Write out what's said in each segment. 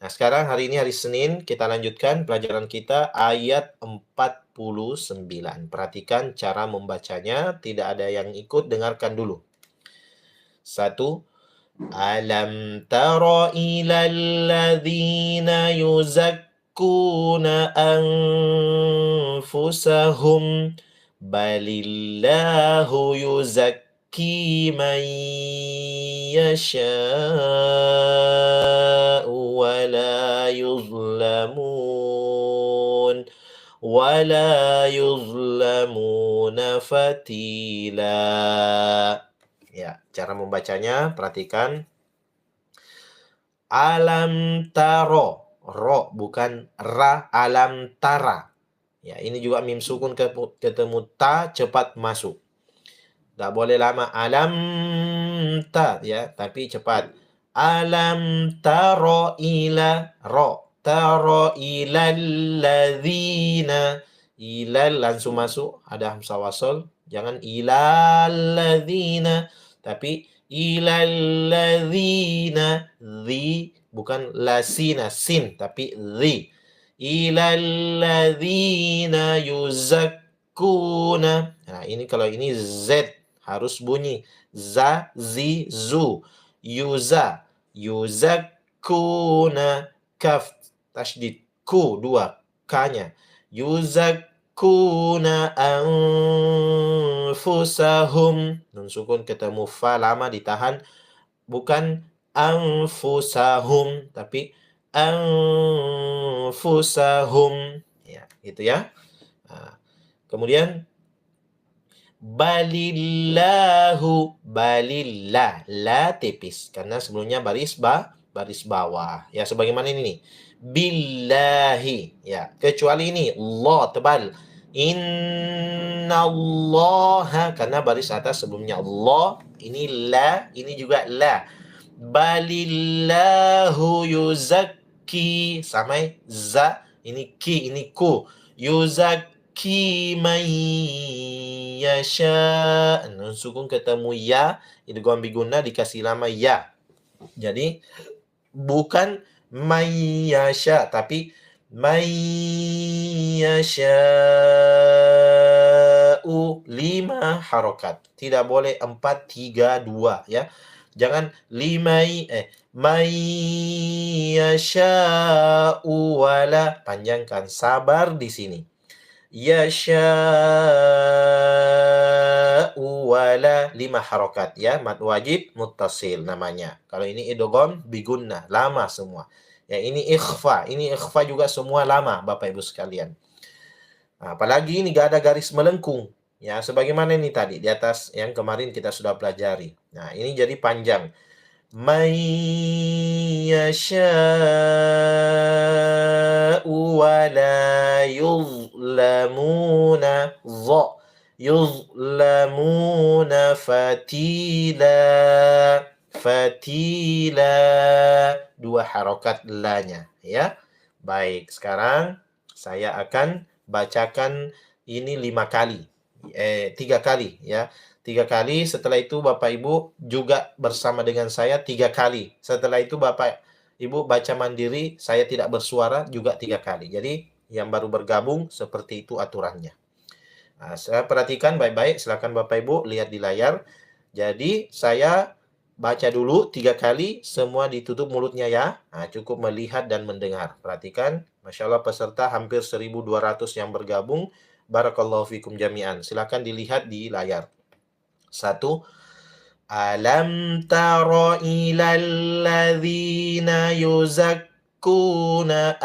Nah, sekarang hari ini hari Senin, kita lanjutkan pelajaran kita ayat 49. Perhatikan cara membacanya, tidak ada yang ikut, dengarkan dulu. 1. Alam tara ilal ladzina yuzakkuna anfusahum balillahu yuzakki man yasha'u wa la yuzlamun fatila. Ya, cara membacanya perhatikan. Alam taro, ro bukan ra, alam tara. Ya, ini juga mim sukun ketemu ta, cepat masuk. Tidak boleh lama alam ta ya, tapi cepat. Alam taro ila ro, taro ilal ladzina. Ilal langsung masuk, ada hamzah wasol. Jangan ilal ladzina, tapi ilal ladzina. Zi bukan lasina sin, tapi zi. Ilal ladzina yuzakkuna. Nah, ini kalau ini Z harus bunyi za, zi, zu. Yuza, yuzakkuna, kaf, tasydid, ku, dua, k-nya. Yuzakkuna anfusahum. Nun sukun ketemu fa, lama ditahan. Bukan anfusahum, tapi anfusahum. Ya, gitu ya. Nah, kemudian balillahu, balillah, la tipis karena sebelumnya baris bawah. Ya, sebagaimana ini nih. Billahi, ya. Kecuali ini Allah tebal. Innallaha karena baris atas sebelumnya Allah, ini la, ini juga la. Balillahu yuzakki, samai za, ini ki, ini ku. Yuzakki man yasha. Nun sukun ketemu ya, idgham biguna dikasih lama ya. Jadi bukan mayyasha, tapi mayyasha'u, 5 harokat. Tidak boleh 4, 3, 2 ya. Jangan mayyasha'u wala, panjangkan, sabar di sini. Yasha'u wala, 5 harokat ya, mad wajib muttasil namanya. Kalau ini idgham bigunna, lama semua. Ya, ini ikhfa juga semua lama Bapak Ibu sekalian. Nah, apalagi ini gak ada garis melengkung. Ya, sebagaimana ini tadi di atas yang kemarin kita sudah pelajari. Nah, ini jadi panjang. Man yasha'u wa la yuzlamuna, dha, yuzlamuna fatila. Fatila, 2 harokat la-nya ya. Baik, sekarang saya akan bacakan ini 5 kali. 3 kali ya. 3 kali, setelah itu Bapak Ibu juga bersama dengan saya 3 kali. Setelah itu Bapak Ibu baca mandiri, saya tidak bersuara juga 3 kali. Jadi yang baru bergabung seperti itu aturannya. Nah, saya perhatikan baik-baik, silakan Bapak Ibu lihat di layar. Jadi saya baca dulu 3 kali, semua ditutup mulutnya ya. Nah, cukup melihat dan mendengar. Perhatikan, Masya Allah peserta hampir 1.200 yang bergabung. Barakallahu fikum jami'an. Silakan dilihat di layar. 1. Alam tara ilal ladzina yuzakkuna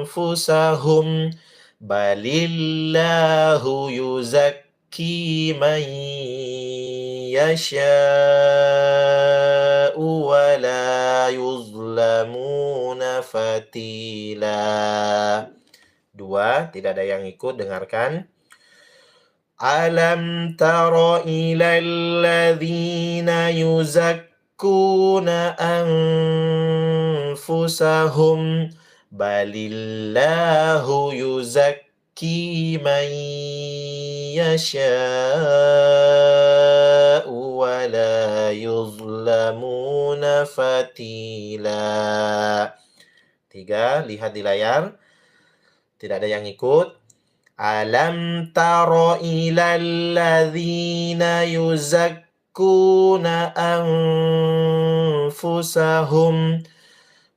anfusahum balillahu yuzakki man yasha'u wa la yuzlamuna fatila. 2, tidak ada yang ikut, dengarkan. Alam tara ilal ladzina yuzakkuna anfusahum balillahu yuzakki man yasha'u wa la yuzlamuna fatila. 3, lihat di layar. Tidak ada yang ikut. Alam tara ilal ladzina yuzakkuna anfusahum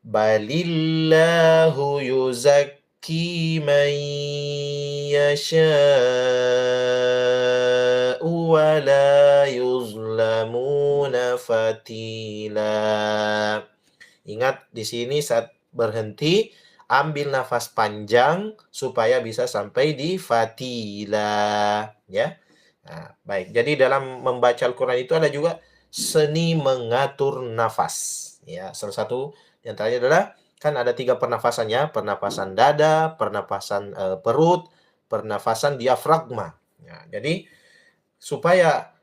balillahu yuzakki man yasha'u wa la yuzlamuna fatila. Ingat di sini saat berhenti ambil nafas panjang supaya bisa sampai di fatila, ya. Nah, baik. Jadi dalam membaca Al-Qur'an itu ada juga seni mengatur nafas, ya. Salah satu di antaranya adalah kan ada 3 pernafasan ya, pernafasan dada, pernafasan perut, pernafasan diafragma. Nah, jadi supaya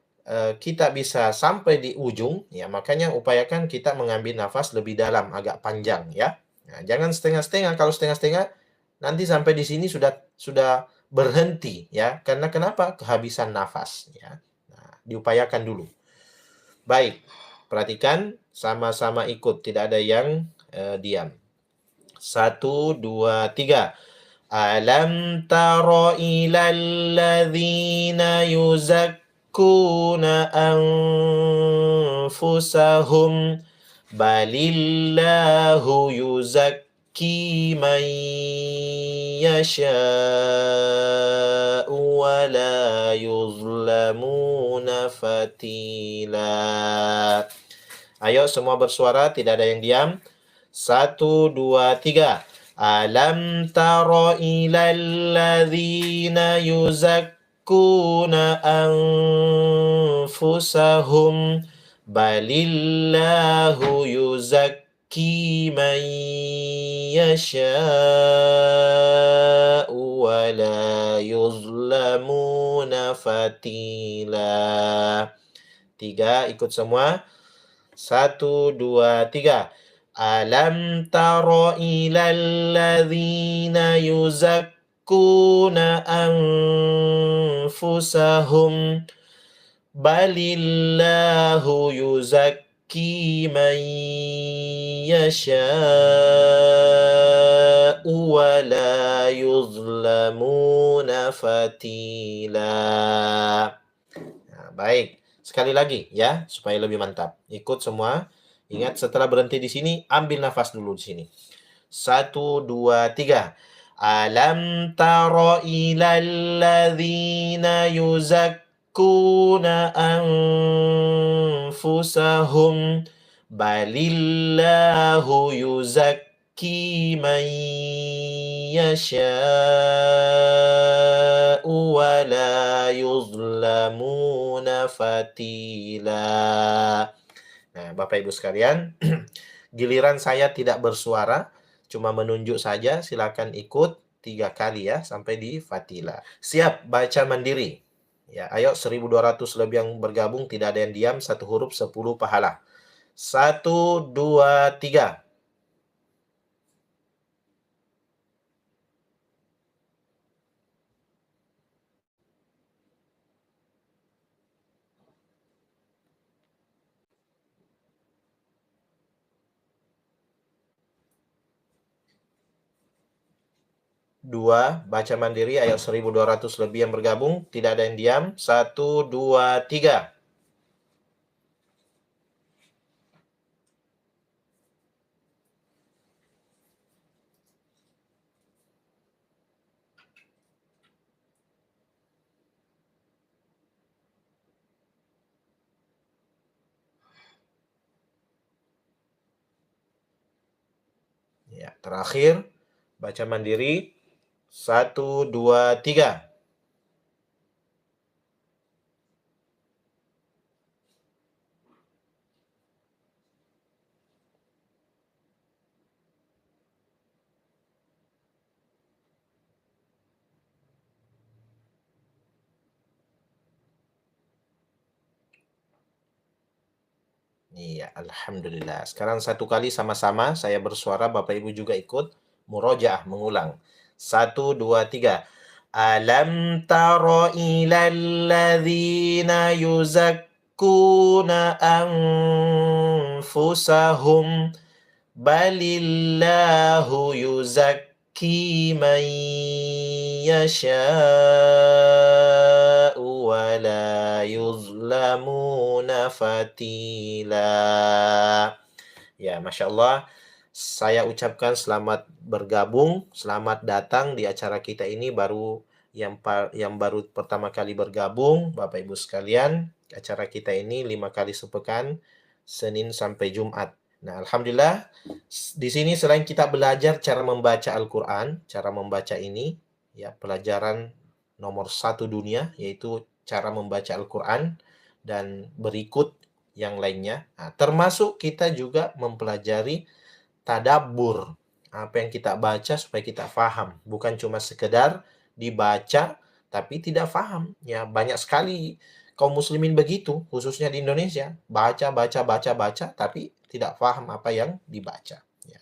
kita bisa sampai di ujung, ya makanya upayakan kita mengambil nafas lebih dalam, agak panjang ya. Nah, jangan setengah-setengah. Kalau setengah-setengah, nanti sampai di sini sudah berhenti ya. Karena kenapa? Kehabisan nafas ya. Nah, diupayakan dulu. Baik, perhatikan sama-sama ikut, tidak ada yang diam. 1, 2, 3. Alam tara ilal ladzina yuzakkuna anfusahum balillahu yuzakki man yasha'u wa la yuzlamuna fatila. Ayo semua bersuara, tidak ada yang diam. 1, 2, 3. Alam tara ilal ladzina yuzakkuna anfusahum balillahu yuzakki man yasha'u wa la yuzlamuna fatila. 3, ikut semua. 1, 2, 3. Alam tara ilal ladzina yuzakkuna anfusahum balillahu yuzakki man yasha'u wa la yuzlamuna fatila. Nah, baik. Sekali lagi ya, supaya lebih mantap. Ikut semua. Ingat setelah berhenti di sini, ambil nafas dulu di sini. 1, 2, 3. Alam tara ilal ladzina yuzakkuna anfusahum balillahu yuzakki man yasha'u wa la yuzlamuna fatila. Nah, Bapak Ibu sekalian, giliran saya tidak bersuara, cuma menunjuk saja, silakan ikut 3 kali ya, sampai di fatila. Siap, baca mandiri. Ya, ayo 1.200 lebih yang bergabung, tidak ada yang diam, 1 huruf 10 pahala. 1, 2, 3. Dua, baca mandiri, ayo 1.200 lebih yang bergabung, tidak ada yang diam. 1, 2, 3. Ya, terakhir, baca mandiri. 1, 2, 3. Iya, alhamdulillah. Sekarang 1 kali sama-sama saya bersuara, Bapak Ibu juga ikut murojaah, mengulang. 1, 2, 3. Alam tara ilal ladzina yuzakkuna anfusahum balillahu yuzakki man yasha'u wa la yuzlamuna fatila. Ya, Masya Allah, saya ucapkan selamat bergabung, selamat datang di acara kita ini yang baru pertama kali bergabung, Bapak Ibu sekalian. Acara kita ini 5 kali sepekan, Senin sampai Jumat. Nah, Alhamdulillah, di sini selain kita belajar cara membaca Al-Quran, cara membaca ini, ya pelajaran nomor 1 dunia, yaitu cara membaca Al-Quran, dan berikut yang lainnya. Nah, termasuk kita juga mempelajari tadabbur. Apa yang kita baca supaya kita faham. Bukan cuma sekedar dibaca, tapi tidak faham. Ya, banyak sekali kaum muslimin begitu, khususnya di Indonesia. Baca, tapi tidak faham apa yang dibaca. Ya.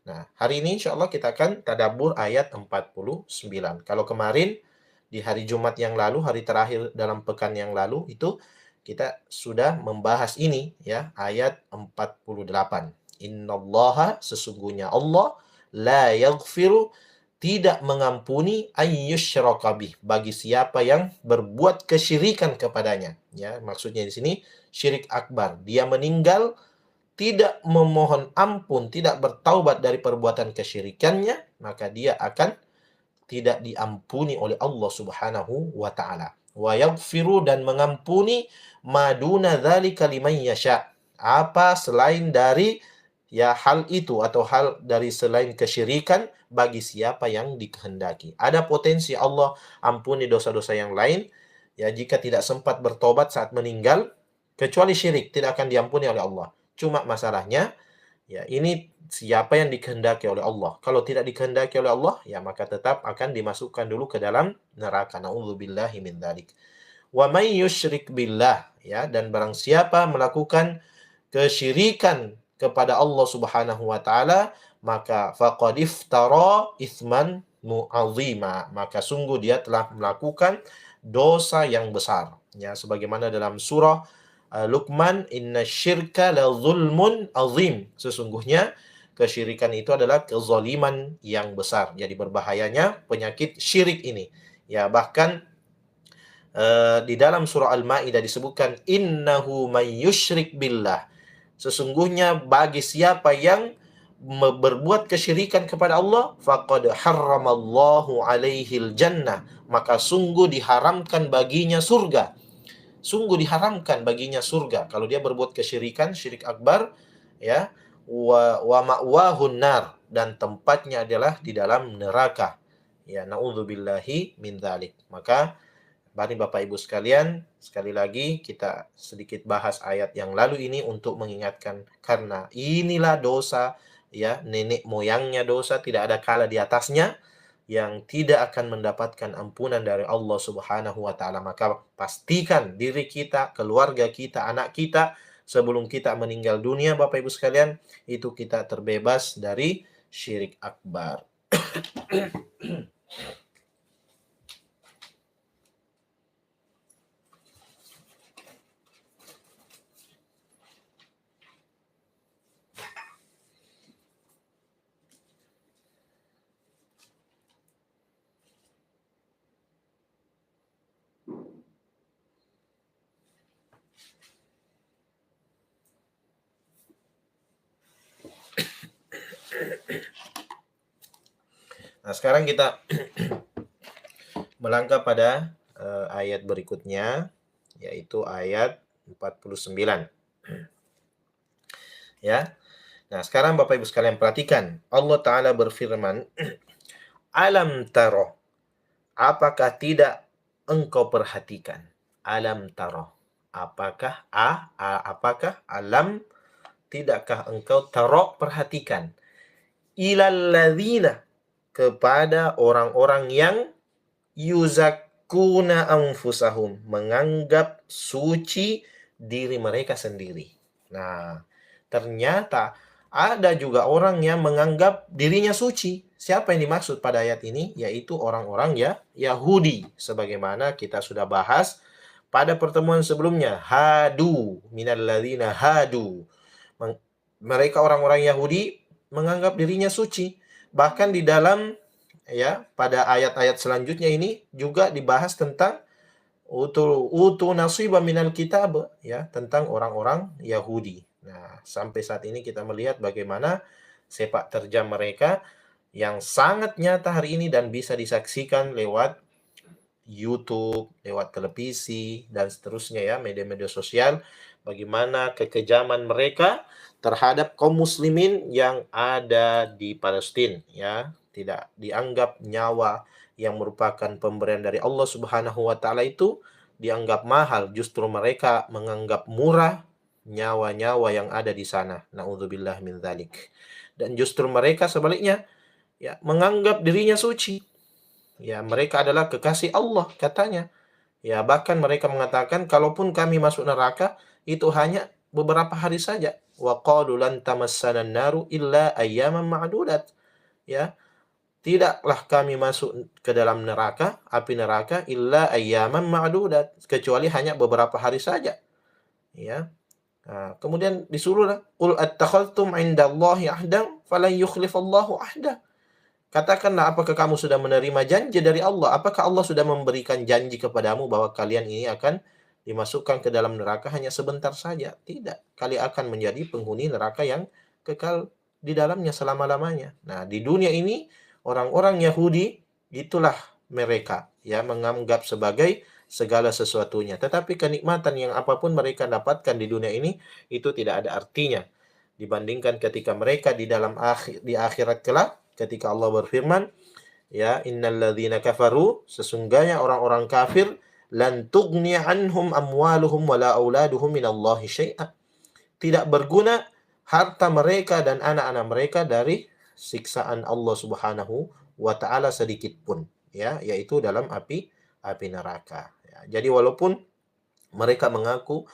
Nah, hari ini insya Allah kita akan tadabbur ayat 49. Kalau kemarin, di hari Jumat yang lalu, hari terakhir dalam pekan yang lalu, itu kita sudah membahas ini, ya, ayat 48. Innallaha, sesungguhnya Allah, la yaghfiru, tidak mengampuni, ayyusyraka bih, bagi siapa yang berbuat kesyirikan kepadanya. Ya, maksudnya di sini syirik akbar. Dia meninggal tidak memohon ampun, tidak bertaubat dari perbuatan kesyirikannya, maka dia akan tidak diampuni oleh Allah Subhanahu wa taala. Wa yaghfiru, dan mengampuni, maduna dzalika liman yasha, apa selain dari hal itu, atau hal dari selain kesyirikan, bagi siapa yang dikehendaki. Ada potensi Allah ampuni dosa-dosa yang lain, ya, jika tidak sempat bertobat saat meninggal, kecuali syirik tidak akan diampuni oleh Allah. Cuma masalahnya, ya, ini siapa yang dikehendaki oleh Allah. Kalau tidak dikehendaki oleh Allah, ya maka tetap akan dimasukkan dulu ke dalam neraka. Na'udzubillahi min dzalik. Wa may yusyrik billah, ya, dan barang siapa melakukan kesyirikan kepada Allah Subhanahu wa taala, maka faqad iftara itsman mu'azzima, maka sungguh dia telah melakukan dosa yang besar. Ya, sebagaimana dalam surah Luqman, inna syirka la zulmun azim, sesungguhnya kesyirikan itu adalah kezaliman yang besar. Jadi berbahayanya penyakit syirik ini. Ya, bahkan di dalam surah Al-Maidah disebutkan innahu may yusyrik billah, sesungguhnya bagi siapa yang berbuat kesyirikan kepada Allah, faqad harramallahu alaihil jannah, maka sungguh diharamkan baginya surga. Sungguh diharamkan baginya surga kalau dia berbuat kesyirikan, syirik akbar, ya. Wa ma'wahun nar, dan tempatnya adalah di dalam neraka. Ya, naudzubillahi min dzalik. Maka mari Bapak Ibu sekalian, sekali lagi kita sedikit bahas ayat yang lalu ini untuk mengingatkan, karena inilah dosa, ya, nenek moyangnya dosa, tidak ada kala di atasnya yang tidak akan mendapatkan ampunan dari Allah Subhanahu wa taala. Maka pastikan diri kita, keluarga kita, anak kita, sebelum kita meninggal dunia, Bapak Ibu sekalian, itu kita terbebas dari syirik akbar. Nah, sekarang kita melangkah pada ayat berikutnya, yaitu ayat 49. Ya. Nah, sekarang Bapak Ibu sekalian perhatikan. Allah Ta'ala berfirman, alam taro, apakah tidak engkau perhatikan? Alam taro, apakah apakah alam, tidakkah engkau taro, perhatikan, ilal ladzina, kepada orang-orang yang yuzakkuna anfusahum, menganggap suci diri mereka sendiri. Nah, ternyata ada juga orang yang menganggap dirinya suci. Siapa yang dimaksud pada ayat ini? Yaitu orang-orang Yahudi. Sebagaimana kita sudah bahas pada pertemuan sebelumnya, hadu minalladzina hadu. Mereka orang-orang Yahudi menganggap dirinya suci. Bahkan di dalam pada ayat-ayat selanjutnya ini juga dibahas tentang utu nasiba minal kitab, tentang orang-orang Yahudi. Nah, sampai saat ini kita melihat bagaimana sepak terjang mereka yang sangat nyata hari ini dan bisa disaksikan lewat YouTube, lewat televisi, dan seterusnya media-media sosial, bagaimana kekejaman mereka terhadap kaum muslimin yang ada di Palestina, tidak dianggap nyawa yang merupakan pemberian dari Allah Subhanahu wa taala itu dianggap mahal, justru mereka menganggap murah nyawa-nyawa yang ada di sana. Nauzubillah min dzalik. Dan justru mereka sebaliknya menganggap dirinya suci. Mereka adalah kekasih Allah katanya. Bahkan mereka mengatakan kalaupun kami masuk neraka itu hanya beberapa hari saja. Wa qalu lan tamassana an-naru illa ayyaman ma'dudat. Tidaklah kami masuk ke dalam neraka, api neraka illa ayyaman ma'dudat, kecuali hanya beberapa hari saja. Kemudian disuruhlah qul attakhadhtum 'indallahi ahdan falan yukhlifallahu ahdah. Katakanlah, apakah kamu sudah menerima janji dari Allah? Apakah Allah sudah memberikan janji kepadamu bahwa kalian ini akan dimasukkan ke dalam neraka hanya sebentar saja? Tidak. Kalian akan menjadi penghuni neraka yang kekal di dalamnya selama-lamanya. Nah, di dunia ini, orang-orang Yahudi, itulah mereka menganggap sebagai segala sesuatunya. Tetapi kenikmatan yang apapun mereka dapatkan di dunia ini, itu tidak ada artinya dibandingkan ketika mereka di akhirat kelak, ketika Allah berfirman, innalladzina kafaru, sesungguhnya orang-orang kafir, lan tughni anhum amwaluhum wala auladuhum minallahi syai'a. Tidak berguna harta mereka dan anak-anak mereka dari siksaan Allah Subhanahu wa taala sedikit pun, yaitu dalam api neraka. Jadi walaupun mereka mengaku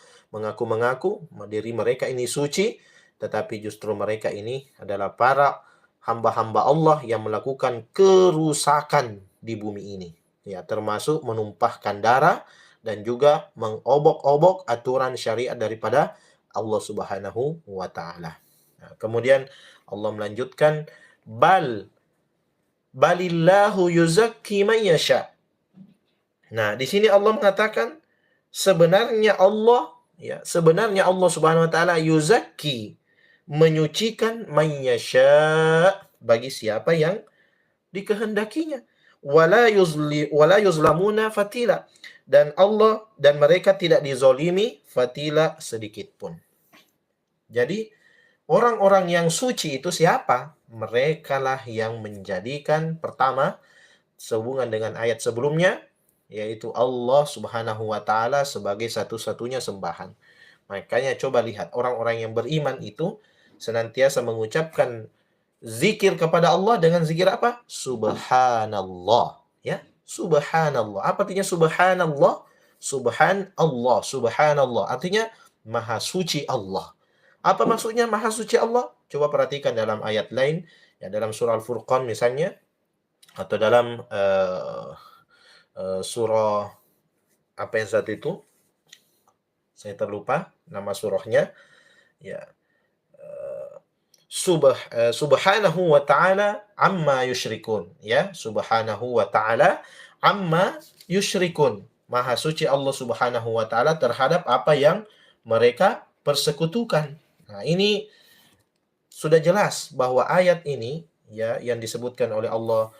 diri mereka ini suci, tetapi justru mereka ini adalah para hamba-hamba Allah yang melakukan kerusakan di bumi ini. Termasuk menumpahkan darah dan juga mengobok-obok aturan syariat daripada Allah Subhanahu wa taala. Kemudian Allah melanjutkan, balillahu yuzakki man yasha. Nah, di sini Allah mengatakan sebenarnya Allah Subhanahu wa taala yuzakki, menyucikan man yasha, bagi siapa yang dikehendakinya. Wala yuzlamuna fatila, dan mereka tidak dizolimi fatila sedikit pun. Jadi orang-orang yang suci itu siapa? Merekalah yang menjadikan, pertama, sehubungan dengan ayat sebelumnya, yaitu Allah Subhanahu wa taala sebagai satu-satunya sembahan. Makanya coba lihat, orang-orang yang beriman itu senantiasa mengucapkan zikir kepada Allah dengan zikir apa? Subhanallah. Subhanallah. Apa artinya subhanallah? Subhanallah. Artinya maha suci Allah. Apa maksudnya maha suci Allah? Coba perhatikan dalam ayat lain, dalam surah Al-Furqan misalnya, atau dalam surah apa yang saat itu? Saya terlupa nama surahnya. Subhanahu wa ta'ala amma yusyrikun. Subhanahu wa ta'ala amma yusyrikun. Maha suci Allah Subhanahu wa ta'ala terhadap apa yang mereka persekutukan. Nah, ini sudah jelas bahwa ayat ini yang disebutkan oleh Allah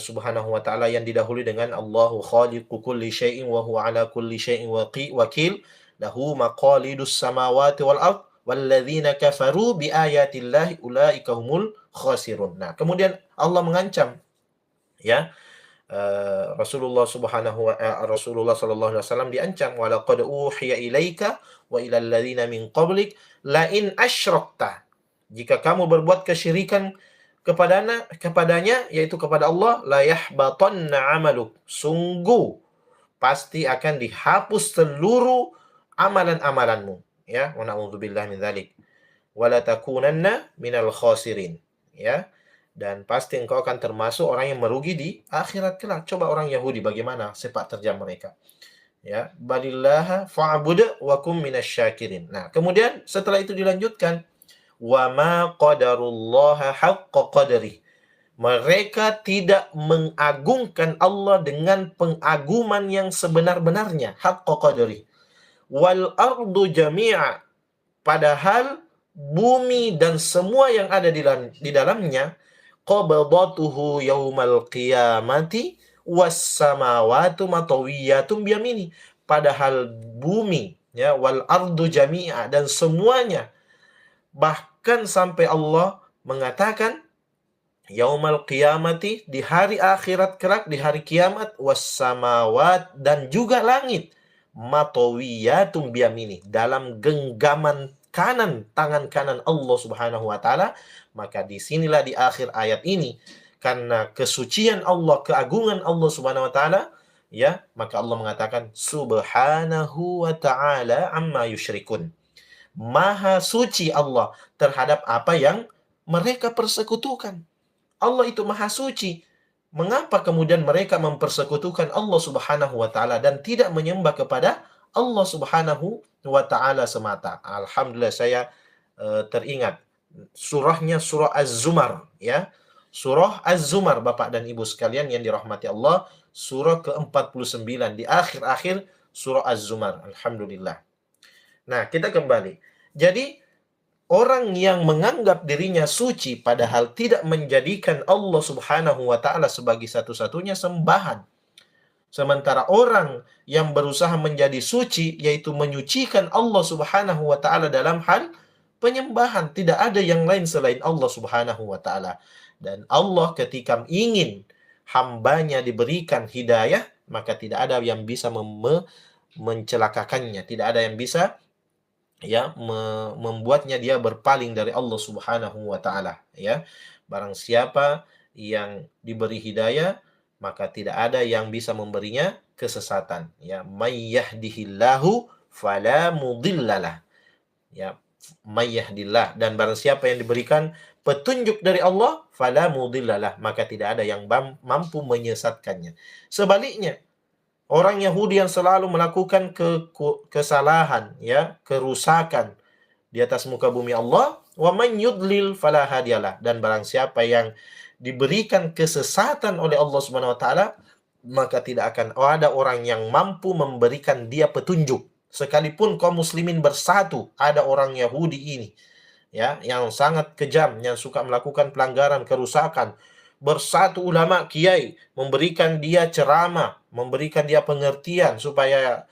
Subhanahu wa ta'ala yang didahului dengan Allahu khaliqu kulli syai'in wa huwa ala kulli syai'in wakil, lahu maqalidus samawati wal ard walladzina kafaru bi ayatillahi ulaika humul khasirun. Nah, kemudian Allah mengancam Rasulullah sallallahu alaihi wasallam diancam, wa laqad uhiya ilaika wa ilal ladzina min qablik la in asyrakta, jika kamu berbuat kesyirikan kepadanya, yaitu kepada Allah, la yahbatanna amaluk, sungguh pasti akan dihapus seluruh amalan-amalanmu. Wa na'udzubillah min dzalik. Wa la takunanna minal khasirin. Dan pasti engkau akan termasuk orang yang merugi di akhirat kelak. Coba orang Yahudi bagaimana sepak terjang mereka. Ya, balillaha fa'bud wa kum minasyakirin. Nah, kemudian setelah itu dilanjutkan, wa ma qadarullaha haqqa qadri. Mereka tidak mengagungkan Allah dengan pengaguman yang sebenar-benarnya, haqqa qadri. Wal ardu jami'a, padahal bumi dan semua yang ada di dalamnya, qabdatuhu yaumal qiyamati was samawati matawiyatun biyamini. Padahal bumi, ya, wal ardu jami'a, dan semuanya, bahkan sampai Allah mengatakan yaumal qiyamati, di hari akhirat kelak, di hari kiamat, was samawat, dan juga langit, matawiyatun biyamini, dalam genggaman kanan, tangan kanan Allah Subhanahu wa taala. Maka disinilah di akhir ayat ini, karena kesucian Allah, keagungan Allah Subhanahu wa taala, ya, maka Allah mengatakan Subhanahu wa taala amma yusyrikun. Maha suci Allah terhadap apa yang mereka persekutukan. Allah itu maha suci. Mengapa kemudian mereka mempersekutukan Allah Subhanahu wa taala dan tidak menyembah kepada Allah Subhanahu wa taala semata? Alhamdulillah saya teringat surahnya, surah Az-Zumar, ya. Surah Az-Zumar, Bapak dan Ibu sekalian yang dirahmati Allah, surah ke-49 di akhir-akhir surah Az-Zumar. Alhamdulillah. Nah, kita kembali. Jadi orang yang menganggap dirinya suci padahal tidak menjadikan Allah Subhanahu wa taala sebagai satu-satunya sembahan. Sementara orang yang berusaha menjadi suci, yaitu menyucikan Allah Subhanahu wa taala dalam hal penyembahan, tidak ada yang lain selain Allah Subhanahu wa taala. Dan Allah ketika ingin hambanya diberikan hidayah, maka tidak ada yang bisa mencelakakannya, tidak ada yang bisa, ya, membuatnya dia berpaling dari Allah Subhanahu wa taala, ya. Barang siapa yang diberi hidayah, maka tidak ada yang bisa memberinya kesesatan, ya. May yahdihillahu fala mudhillalah, ya. May yahdillah, dan barang siapa yang diberikan petunjuk dari Allah, fala mudhillalah, maka tidak ada yang mampu menyesatkannya. Sebaliknya, orang Yahudi yang selalu melakukan kesalahan, ya, kerusakan di atas muka bumi Allah, wa man yudlil fala hadiyalah, dan barang siapa yang diberikan kesesatan oleh Allah Subhanahu wa taala, maka tidak akan ada orang yang mampu memberikan dia petunjuk. Sekalipun kaum muslimin bersatu, ada orang Yahudi ini, ya, yang sangat kejam, yang suka melakukan pelanggaran, kerusakan, bersatu ulama kiai memberikan dia ceramah, memberikan dia pengertian supaya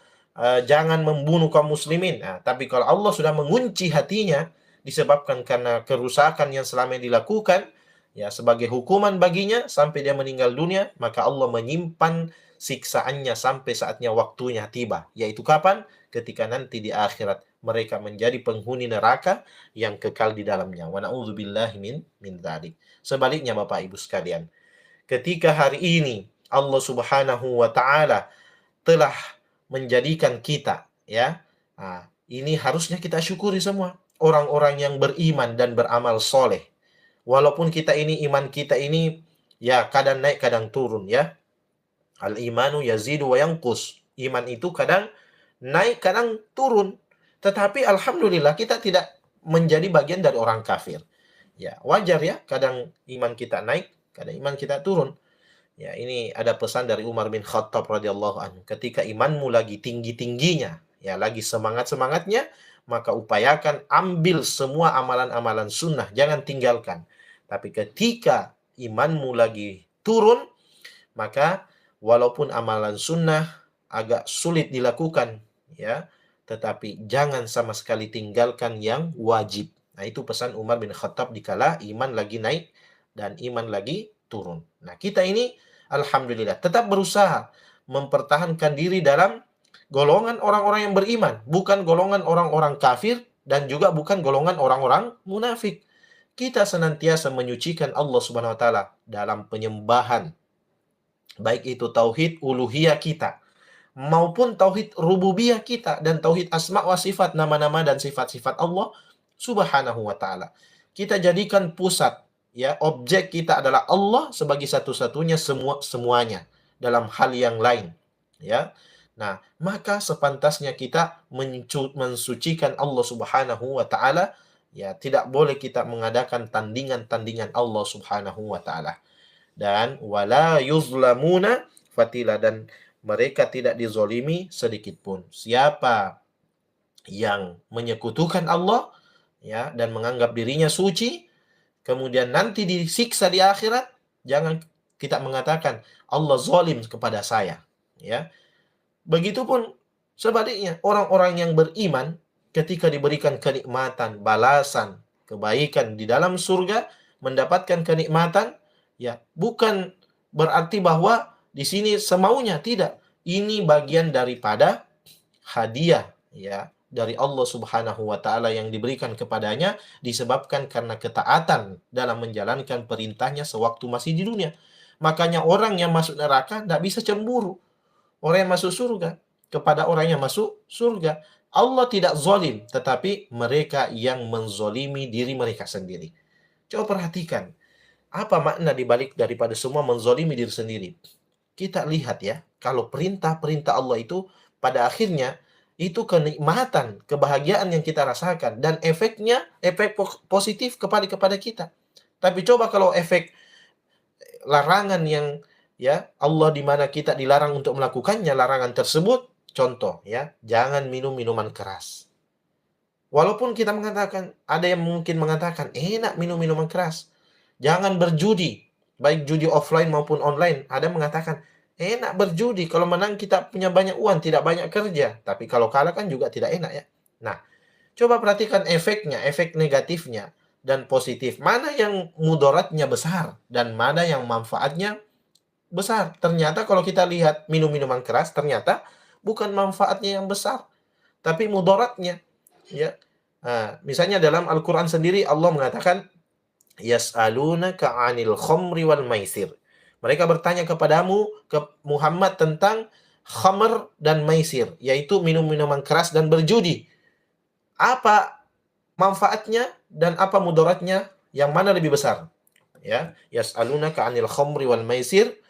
jangan membunuh kaum muslimin. Nah, tapi kalau Allah sudah mengunci hatinya disebabkan karena kerusakan yang selama ini dilakukan, ya, sebagai hukuman baginya sampai dia meninggal dunia, maka Allah menyimpan siksaannya sampai saatnya waktunya tiba, yaitu kapan? Ketika nanti di akhirat mereka menjadi penghuni neraka yang kekal di dalamnya. Wa na'udzubillahi min dzalik. Sebaliknya Bapak Ibu sekalian, ketika hari ini Allah Subhanahu wa taala telah menjadikan kita, ya. Nah, ini harusnya kita syukuri semua orang-orang yang beriman dan beramal soleh. Walaupun kita ini, iman kita ini, ya, kadang naik kadang turun, ya. Al-imanu yazidu wa yanqus. Iman itu kadang naik kadang turun. Tetapi alhamdulillah kita tidak menjadi bagian dari orang kafir. Ya, wajar, ya, kadang iman kita naik, kadang iman kita turun. Ya, ini ada pesan dari Umar bin Khattab radhiyallahu anhu. Ketika imanmu lagi tinggi-tingginya, ya, lagi semangat-semangatnya, maka upayakan ambil semua amalan-amalan sunnah, jangan tinggalkan. Tapi ketika imanmu lagi turun, maka walaupun amalan sunnah agak sulit dilakukan, ya, tetapi jangan sama sekali tinggalkan yang wajib. Nah, itu pesan Umar bin Khattab dikala iman lagi naik dan iman lagi turun. Nah, kita ini alhamdulillah tetap berusaha mempertahankan diri dalam golongan orang-orang yang beriman, bukan golongan orang-orang kafir dan juga bukan golongan orang-orang munafik. Kita senantiasa menyucikan Allah Subhanahu wa taala dalam penyembahan, baik itu tauhid uluhiyah kita maupun tauhid rububiyah kita dan tauhid asma wa sifat, nama-nama dan sifat-sifat Allah Subhanahu wa taala. Kita jadikan pusat, ya, objek kita adalah Allah sebagai satu-satunya semuanya dalam hal yang lain, ya. Nah, maka sepantasnya kita mensucikan Allah Subhanahu wa taala, ya tidak boleh kita mengadakan tandingan-tandingan Allah Subhanahu wa taala. Dan wala yuzlamuna fatila, dan mereka tidak dizolimi sedikit pun. Siapa yang menyekutukan Allah, ya, dan menganggap dirinya suci, kemudian nanti disiksa di akhirat, jangan kita mengatakan Allah zalim kepada saya, ya. Begitupun sebaliknya, orang-orang yang beriman ketika diberikan kenikmatan, balasan, kebaikan di dalam surga, mendapatkan kenikmatan, ya, bukan berarti bahwa di sini semaunya, tidak. Ini bagian daripada hadiah, ya, dari Allah Subhanahu wa taala yang diberikan kepadanya disebabkan karena ketaatan dalam menjalankan perintahnya sewaktu masih di dunia. Makanya orang yang masuk neraka tidak bisa cemburu orang yang masuk surga kepada orang yang masuk surga. Allah tidak zalim, tetapi mereka yang menzolimi diri mereka sendiri. Coba perhatikan, apa makna dibalik daripada semua menzolimi diri sendiri? Kita lihat ya, kalau perintah-perintah Allah itu pada akhirnya itu kenikmatan, kebahagiaan yang kita rasakan, dan efeknya efek positif kepada kita. Tapi coba kalau efek larangan yang, ya, Allah di mana kita dilarang untuk melakukannya larangan tersebut, contoh ya, jangan minum minuman keras. Walaupun kita mengatakan, ada yang mungkin mengatakan enak minum minuman keras. Jangan berjudi, baik judi offline maupun online. Ada yang mengatakan enak berjudi, kalau menang kita punya banyak uang, tidak banyak kerja. Tapi kalau kalah kan juga tidak enak ya. Nah, coba perhatikan efeknya, efek negatifnya dan positif. Mana yang mudaratnya besar dan mana yang manfaatnya besar. Ternyata kalau kita lihat minum-minuman keras, ternyata bukan manfaatnya yang besar, tapi mudaratnya. Ya, misalnya dalam Al-Quran sendiri Allah mengatakan, yas'alunaka 'anil khamri wal maisir. Mereka bertanya kepadamu, ke Muhammad, tentang khamr dan maisir, yaitu minum-minuman keras dan berjudi. Apa manfaatnya dan apa mudaratnya? Yang mana lebih besar? Ya, yas'alunaka 'anil khamri wal maisir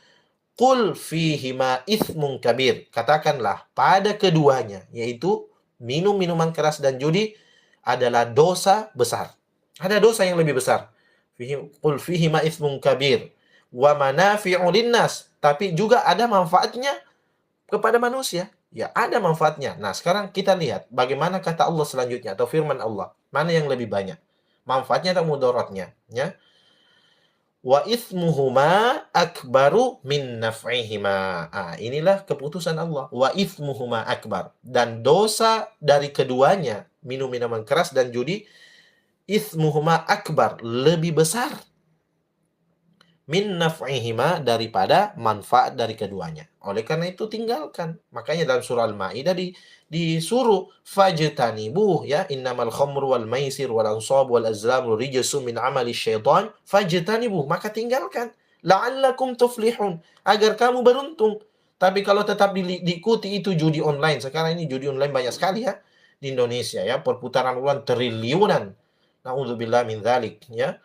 qul fihima ithmun kabir. Katakanlah pada keduanya, yaitu minum minuman keras dan judi, adalah dosa besar. Ada dosa yang lebih besar. Qul fihima ithmun kabir wa manafi'u linnas. Tapi juga ada manfaatnya kepada manusia. Ya, ada manfaatnya. Nah, sekarang kita lihat bagaimana kata Allah selanjutnya atau firman Allah. Mana yang lebih banyak? Manfaatnya atau mudaratnya? Ya. Wa ithmuhuma akbaru min naf'ihima. Inilah keputusan Allah. Wa ithmuhuma akbar. Dan dosa dari keduanya, minum minuman keras dan judi, ithmuhuma akbar, lebih besar, min naf'ihima, daripada manfaat dari keduanya. Oleh karena itu tinggalkan. Makanya dalam surah Al-Maidah disuruh fajtanibuh, ya, innamal khamru wal maisir wal ansab wal azlam rijsun min amali syaitan fajtanibuh, maka tinggalkan, la'allakum tuflihun, agar kamu beruntung. Tapi kalau tetap diikuti itu judi online, sekarang ini judi online banyak sekali ya di Indonesia ya, perputaran uang triliunan. Nauzubillah min dzalik ya.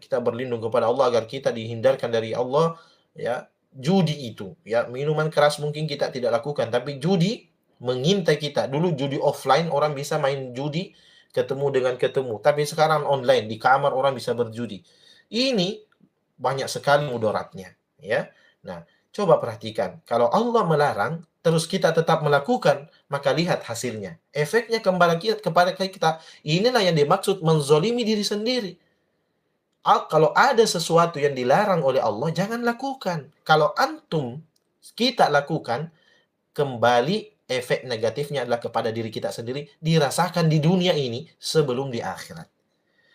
Kita berlindung kepada Allah agar kita dihindarkan dari Allah, ya, judi itu, ya. Minuman keras mungkin kita tidak lakukan, tapi judi mengintai kita. Dulu judi offline, orang bisa main judi ketemu, tapi sekarang online, di kamar orang bisa berjudi. Ini banyak sekali mudaratnya, ya. Nah, coba perhatikan, kalau Allah melarang terus kita tetap melakukan, maka lihat hasilnya. Efeknya kembali kepada kita. Inilah yang dimaksud menzolimi diri sendiri. Kalau ada sesuatu yang dilarang oleh Allah, jangan lakukan. Kalau kita lakukan, kembali efek negatifnya adalah kepada diri kita sendiri, dirasakan di dunia ini sebelum di akhirat.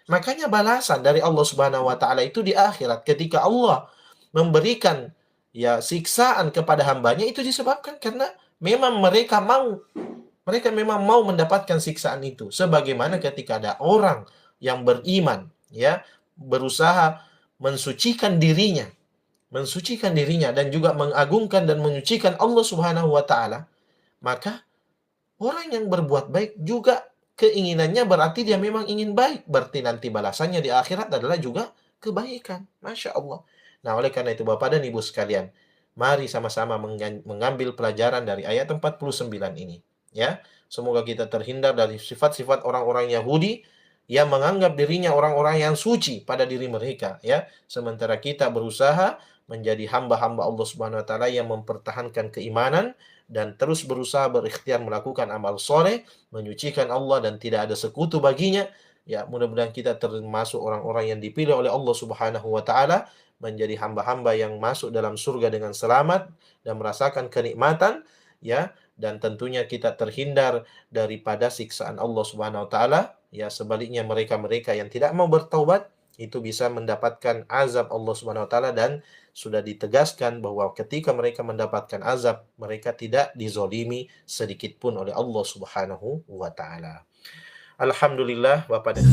Makanya balasan dari Allah Subhanahu wa taala itu di akhirat, ketika Allah memberikan, ya, siksaan kepada hambanya, itu disebabkan karena memang mereka memang mau mendapatkan siksaan itu. Sebagaimana ketika ada orang yang beriman, ya, berusaha mensucikan dirinya dan juga mengagungkan dan menyucikan Allah Subhanahu wa taala, maka orang yang berbuat baik juga keinginannya berarti dia memang ingin baik, berarti nanti balasannya di akhirat adalah juga kebaikan. Masya Allah. Nah, oleh karena itu Bapak dan Ibu sekalian, Mari sama-sama mengambil pelajaran dari ayat 49 ini, ya. Semoga kita terhindar dari sifat-sifat orang-orang Yahudi yang menganggap dirinya orang-orang yang suci pada diri mereka, ya. Sementara kita berusaha menjadi hamba-hamba Allah Subhanahu wa taala yang mempertahankan keimanan dan terus berusaha berikhtiar melakukan amal soleh, menyucikan Allah dan tidak ada sekutu baginya. Ya, mudah-mudahan kita termasuk orang-orang yang dipilih oleh Allah Subhanahu wa taala menjadi hamba-hamba yang masuk dalam surga dengan selamat dan merasakan kenikmatan, ya, dan tentunya kita terhindar daripada siksaan Allah Subhanahu wa taala. Ya, sebaliknya mereka-mereka yang tidak mau bertaubat itu bisa mendapatkan azab Allah Subhanahu wa taala, dan sudah ditegaskan bahwa ketika mereka mendapatkan azab, mereka tidak dizolimi sedikit pun oleh Allah Subhanahu wa taala. Alhamdulillah, Bapak dan